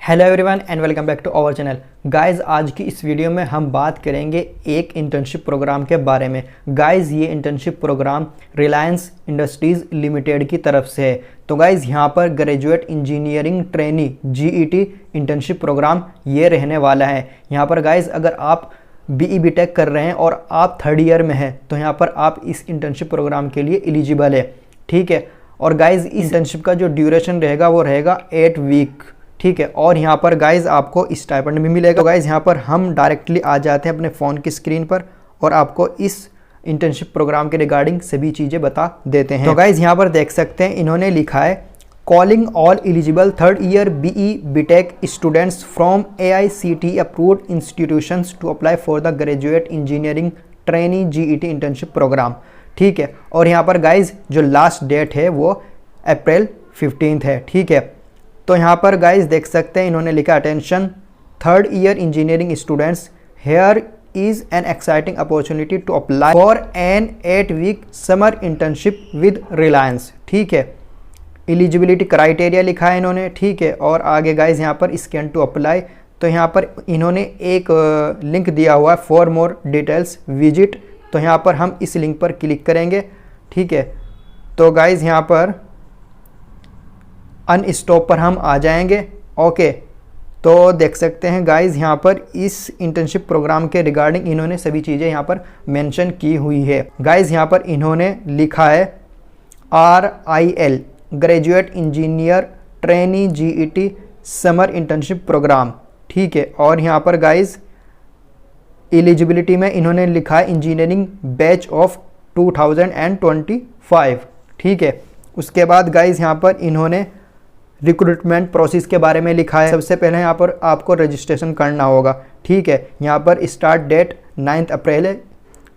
Hello everyone and welcome back to our channel. Guys आज की इस वीडियो में हम बात करेंगे एक इंटर्नशिप प्रोग्राम के बारे में। गाइस ये internship program Reliance Industries Limited की तरफ से है। तो गाइस यहाँ पर graduate engineering trainee GET internship program ये रहने वाला है। यहाँ पर गाइस अगर आप बीई बीटेक कर रहे हैं और आप थर्ड ईयर में हैं तो यहाँ पर आप इस इंटर्नशिप प्रोग्राम के लिए एलिजिबल है, ठीक है। और गाइस इस इंटर्नशिप का जो ड्यूरेशन रहेगा वो रहेगा 8 वीक, ठीक है। और यहाँ पर गाइज आपको स्टाइपेंड भी मिलेगा। तो गाइज यहाँ पर हम डायरेक्टली आ जाते हैं अपने फ़ोन की स्क्रीन पर और आपको इस इंटर्नशिप प्रोग्राम के रिगार्डिंग सभी चीज़ें बता देते हैं। तो गाइज यहाँ पर देख सकते हैं इन्होंने लिखा है calling all eligible third year BE BTech students from AICTE approved institutions to apply for the graduate engineering trainee GET internship program, ठीक है। और यहाँ पर गाइज जो लास्ट डेट है वो अप्रैल 15 है, ठीक है। तो यहाँ पर गाइज देख सकते हैं इन्होंने लिखा attention third year engineering students, here is an exciting opportunity to apply for an 8 week summer internship with Reliance, ठीक है। एलिजिबिलिटी क्राइटेरिया लिखा है इन्होंने, ठीक है। और आगे गाइज यहाँ पर स्कैन टू अप्लाई, तो यहाँ पर इन्होंने एक लिंक दिया हुआ है फॉर मोर डिटेल्स विजिट। तो यहाँ पर हम इस लिंक पर क्लिक करेंगे, ठीक है। तो गाइज यहाँ पर अनस्टॉप पर हम आ जाएंगे, ओके। तो देख सकते हैं गाइज यहाँ पर इस इंटर्नशिप प्रोग्राम के रिगार्डिंग इन्होंने सभी चीज़ें यहाँ पर मेंशन की हुई है। गाइज यहाँ पर इन्होंने लिखा है RIL graduate engineer trainee GET summer internship program, ठीक है। और यहाँ पर गाइज एलिजिबिलिटी में इन्होंने लिखा है इंजीनियरिंग बैच ऑफ 2025, ठीक है। उसके बाद गाइज यहाँ पर इन्होंने रिक्रूटमेंट प्रोसेस के बारे में लिखा है। सबसे पहले यहाँ पर आपको रजिस्ट्रेशन करना होगा, ठीक है। यहाँ पर स्टार्ट डेट 9 अप्रैल है,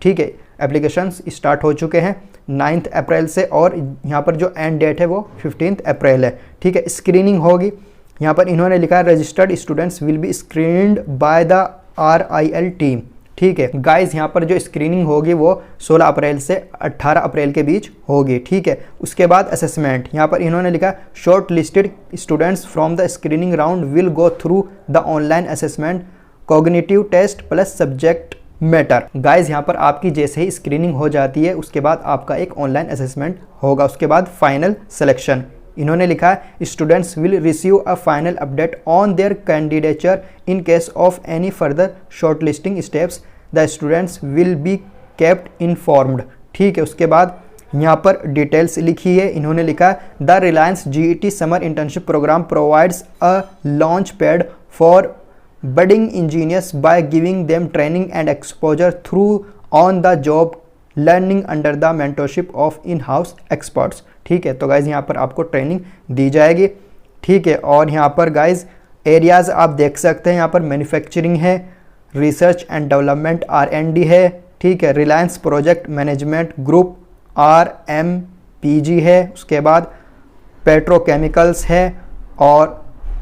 ठीक है। एप्लीकेशंस स्टार्ट हो चुके हैं 9 अप्रैल से और यहाँ पर जो एंड डेट है वो 15 अप्रैल है, ठीक है। स्क्रीनिंग होगी, यहाँ पर इन्होंने लिखा है registered students will be screened by the RIL team, ठीक है। गाइज यहाँ पर जो स्क्रीनिंग होगी वो 16 अप्रैल से 18 अप्रैल के बीच होगी, ठीक है। उसके बाद असेसमेंट, यहाँ पर इन्होंने लिखा shortlisted students from the screening round will go through the online assessment cognitive test plus subject matter. Guys यहाँ पर आपकी जैसे ही स्क्रीनिंग हो जाती है उसके बाद आपका एक ऑनलाइन असेसमेंट होगा, उसके बाद फाइनल सिलेक्शन। इन्होंने लिखा है students will receive a final update on their candidature in case of any further short listing steps the students will be kept informed, ठीक है। उसके बाद यहाँ पर डिटेल्स लिखी है, इन्होंने लिखा है the Reliance GET summer internship program provides a launch pad for budding engineers by giving them training and exposure through on the job learning under the mentorship of in house experts, ठीक है। तो guys यहाँ पर आपको training दी जाएगी, ठीक है। और यहाँ पर गाइज एरियाज़ आप देख सकते हैं, यहाँ पर मैन्युफैक्चरिंग है, रिसर्च एंड डेवलपमेंट R&D है, ठीक है। Reliance project management group RMPG है, उसके बाद पेट्रोकेमिकल्स है और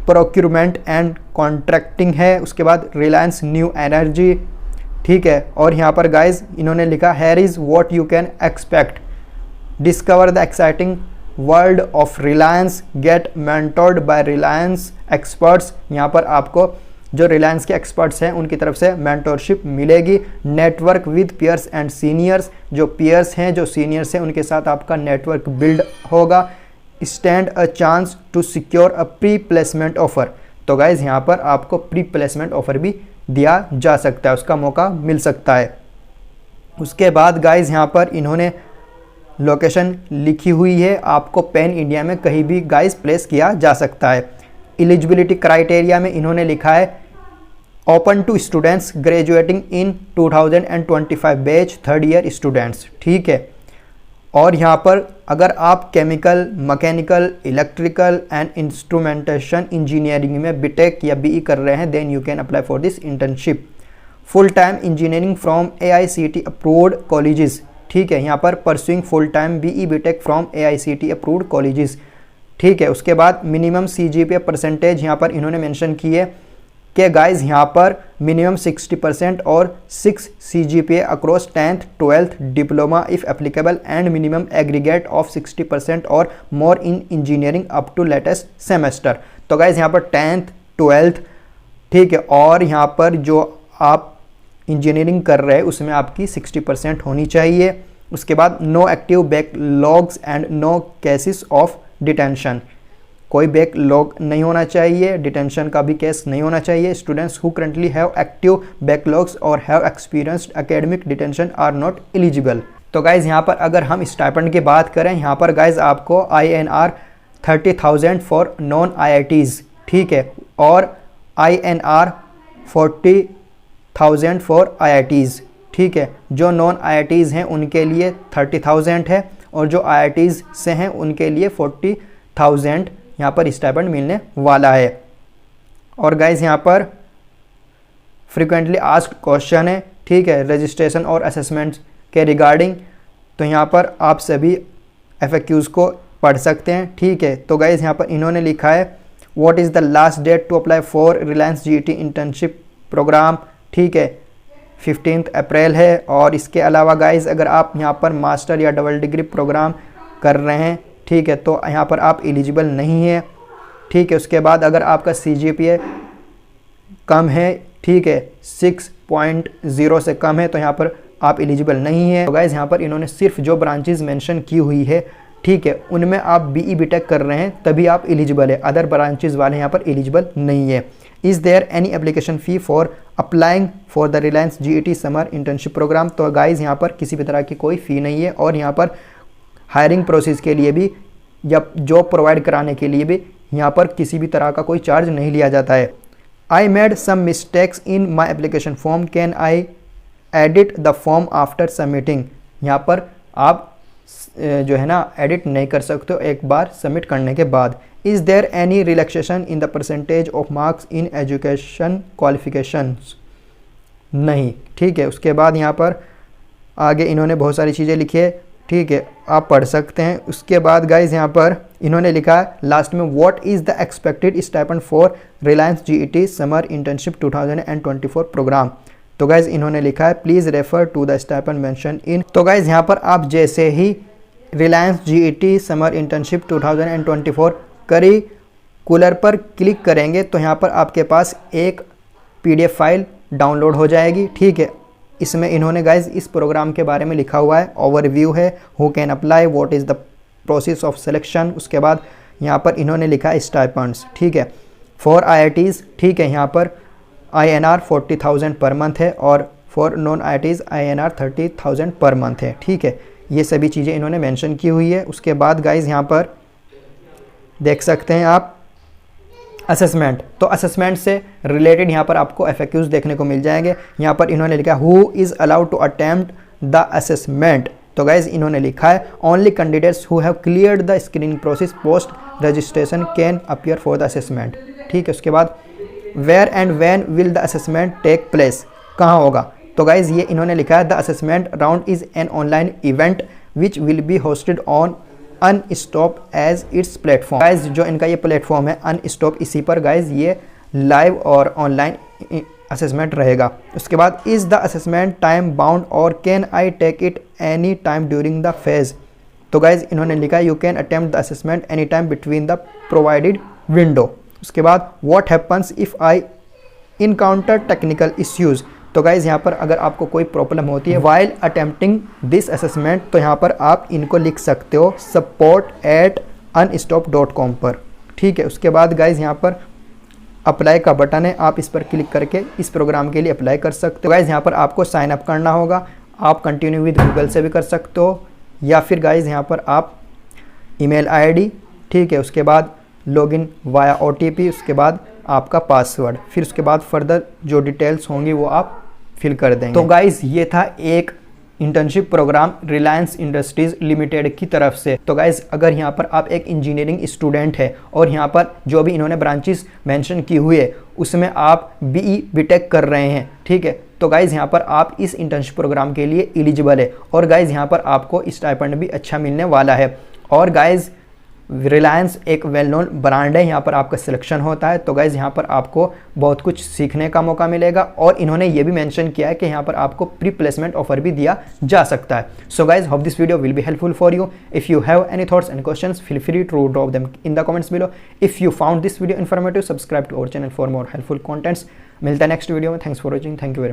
प्रोक्यूरमेंट एंड कॉन्ट्रैक्टिंग है, उसके बाद रिलायंस न्यू एनर्जी, ठीक है। और यहाँ पर गाइज इन्होंने लिखा here is what you can expect, discover the exciting world of Reliance, get mentored by Reliance experts. यहाँ पर आपको जो रिलायंस के एक्सपर्ट्स हैं उनकी तरफ से मेंटोरशिप मिलेगी। Network with peers and seniors, जो पीयर्स हैं जो सीनियर्स हैं उनके साथ आपका नेटवर्क बिल्ड होगा। Stand a chance to secure a pre placement offer, तो गाइज यहाँ पर आपको प्री प्लेसमेंट ऑफर भी दिया जा सकता है, उसका मौका मिल सकता है। उसके बाद गाइज यहाँ पर इन्होंने लोकेशन लिखी हुई है, आपको पैन इंडिया में कहीं भी गाइज प्लेस किया जा सकता है। एलिजिबिलिटी क्राइटेरिया में इन्होंने लिखा है open to students graduating in 2025 batch third year students, ठीक है। और यहाँ पर अगर आप chemical, mechanical, electrical and instrumentation engineering में बीटेक या बीई कर रहे हैं then you can apply for this internship. Full time engineering from AICTE approved colleges, ठीक है। यहाँ पर pursuing full time BE BTech from AICTE approved colleges, ठीक है। उसके बाद मिनिमम CGPA परसेंटेज यहाँ पर इन्होंने मेंशन की है कि गाइज यहाँ पर मिनिमम 60% और 6 CGPA across 10th 12th diploma if applicable and minimum aggregate of 60% और more in engineering up to latest semester. तो गाइज यहाँ पर 10th 12th, ठीक है। और यहाँ पर जो आप इंजीनियरिंग कर रहे हैं उसमें आपकी 60% होनी चाहिए। उसके बाद no active backlogs and no cases of detention, कोई बैकलॉग नहीं होना चाहिए, डिटेंशन का भी केस नहीं होना चाहिए। Students who currently have active backlogs और have experienced academic detention are not eligible. तो गाइज यहाँ पर अगर हम स्टाइपेंड की बात करें, यहाँ पर गाइज आपको INR 30,000 फॉर नॉन IITs, ठीक है, और INR 40,000 फॉर IITs, ठीक है। जो नॉन IITs हैं उनके लिए 30,000 है और जो IITs से हैं उनके लिए 40,000 यहाँ पर स्टाइपेंड मिलने वाला है। और गाइज यहाँ पर फ्रिक्वेंटली आस्क्ड क्वेश्चन है, ठीक है, रजिस्ट्रेशन और असेसमेंट के रिगार्डिंग। तो यहाँ पर आप सभी FAQs को पढ़ सकते हैं, ठीक है। तो गाइज यहाँ पर इन्होंने लिखा है what is the last date to apply for Reliance GET internship program, ठीक है, 15 अप्रैल है। और इसके अलावा गाइज अगर आप यहाँ पर मास्टर या डबल डिग्री प्रोग्राम कर रहे हैं, ठीक है, तो यहाँ पर आप एलिजिबल नहीं है, ठीक है। उसके बाद अगर आपका CGPA कम है, ठीक है, 6.0 से कम है, तो यहाँ पर आप एलिजिबल नहीं है। तो गाइज यहाँ पर इन्होंने सिर्फ जो ब्रांचेज मेंशन की हुई है, ठीक है, उनमें आप BE BTech कर रहे हैं तभी आप एलिजिबल है, अदर ब्रांचेज वाले यहाँ पर एलिजिबल नहीं है। Is there any application fee for applying for the Reliance GET summer internship program. तो गाइज यहाँ पर किसी भी तरह की कोई फ़ी नहीं है और यहाँ पर हायरिंग प्रोसेस के लिए भी या जॉब प्रोवाइड कराने के लिए भी यहाँ पर किसी भी तरह का कोई चार्ज नहीं लिया जाता है। I made some mistakes in my application form, can I edit the form after submitting. यहाँ पर आप जो है ना एडिट नहीं कर सकते हो एक बार सबमिट करने के बाद। Is there any relaxation in the percentage of marks in education qualifications, नहीं, ठीक है। उसके बाद यहाँ पर आगे इन्होंने बहुत सारी चीज़ें लिखी है, ठीक है, आप पढ़ सकते हैं। उसके बाद गाइज यहाँ पर इन्होंने लिखा है लास्ट में what is the expected stipend for Reliance GET summer internship 2024 programme. तो गाइज इन्होंने लिखा है please refer to the stipend mention in. तो गाइज यहाँ पर आप जैसे ही Reliance GET summer internship 2024 curricular पर क्लिक करेंगे तो यहाँ पर आपके पास एक PDF फाइल डाउनलोड हो जाएगी, ठीक है। इसमें इन्होंने गाइज इस प्रोग्राम के बारे में लिखा हुआ है, ओवरव्यू है, who can apply, what is the process of selection. उसके बाद यहाँ पर इन्होंने लिखा है स्टाइपेंड्स, ठीक है, फॉर IITs, ठीक है, यहाँ पर INR 40,000 पर मंथ है और for non IITs INR 30,000 per month है, ठीक है। ये सभी चीज़ें इन्होंने मेंशन की हुई है। उसके बाद गाइज यहाँ पर देख सकते हैं आप असेसमेंट, तो असेसमेंट से रिलेटेड यहाँ पर आपको FAQs देखने को मिल जाएंगे। यहाँ पर इन्होंने लिखा है who is allowed to attempt the assessment. तो गाइज इन्होंने लिखा है only candidates who have cleared the screening process post registration can appear for the assessment, ठीक है। उसके बाद where and when will the assessment take place, कहाँ होगा। तो गाइज ये इन्होंने लिखा है the assessment round is an online event which will be hosted on Unstop as its platform. Guys जो इनका ये प्लेटफॉर्म है अनस्टॉप, इसी पर गाइज ये लाइव और ऑनलाइन असेसमेंट रहेगा। उसके बाद is the assessment time bound और can I take it any time during the phase. तो गाइज इन्होंने लिखा है you can attempt the assessment any time between the provided window. उसके बाद what happens if I encounter technical issues. तो guys यहाँ पर अगर आपको कोई प्रॉब्लम होती है वाइल अटेम्प्टिंग दिस असेसमेंट, तो यहाँ पर आप इनको लिख सकते हो support@unstop.com पर, ठीक है। उसके बाद गाइज़ यहाँ पर अप्लाई का बटन है, आप इस पर क्लिक करके इस प्रोग्राम के लिए अप्लाई कर सकते हो। गाइज़ यहाँ पर आपको साइन अप करना होगा, आप कंटिन्यू विद गूगल से भी कर सकते हो या फिर गाइज़ यहाँ पर आप ईमेल ID, ठीक है, उसके बाद लॉगिन वाया OTP, उसके बाद आपका पासवर्ड, फिर उसके बाद फर्दर जो डिटेल्स होंगी वो आप फिल कर देंगे। तो गाइज़ ये था एक internship program Reliance Industries Limited की तरफ से। तो गाइज़ अगर यहाँ पर आप एक इंजीनियरिंग स्टूडेंट है और यहाँ पर जो भी इन्होंने ब्रांचेस मेंशन की हुई है उसमें आप BE BTech कर रहे हैं, ठीक है, तो गाइज़ यहाँ पर आप इस इंटर्नशिप प्रोग्राम के लिए एलिजिबल है और गाइज़ यहाँ पर आपको स्टाइपेंड भी अच्छा मिलने वाला है। और गाइज़ रिलायंस एक वेल नोन ब्रांड है, यहाँ पर आपका सिलेक्शन होता है। तो गाइज़ यहाँ पर आपको बहुत कुछ सीखने का मौका मिलेगा और इन्होंने ये भी मेंशन किया है कि यहाँ पर आपको प्री प्लेसमेंट ऑफर भी दिया जा सकता है। So guys hope this video will be helpful for you. If you have any thoughts and questions feel free to drop them in the comments below. If you found this video informative subscribe to our channel for more helpful contents. मिलता है next video में। Thanks for watching. Thank you very much.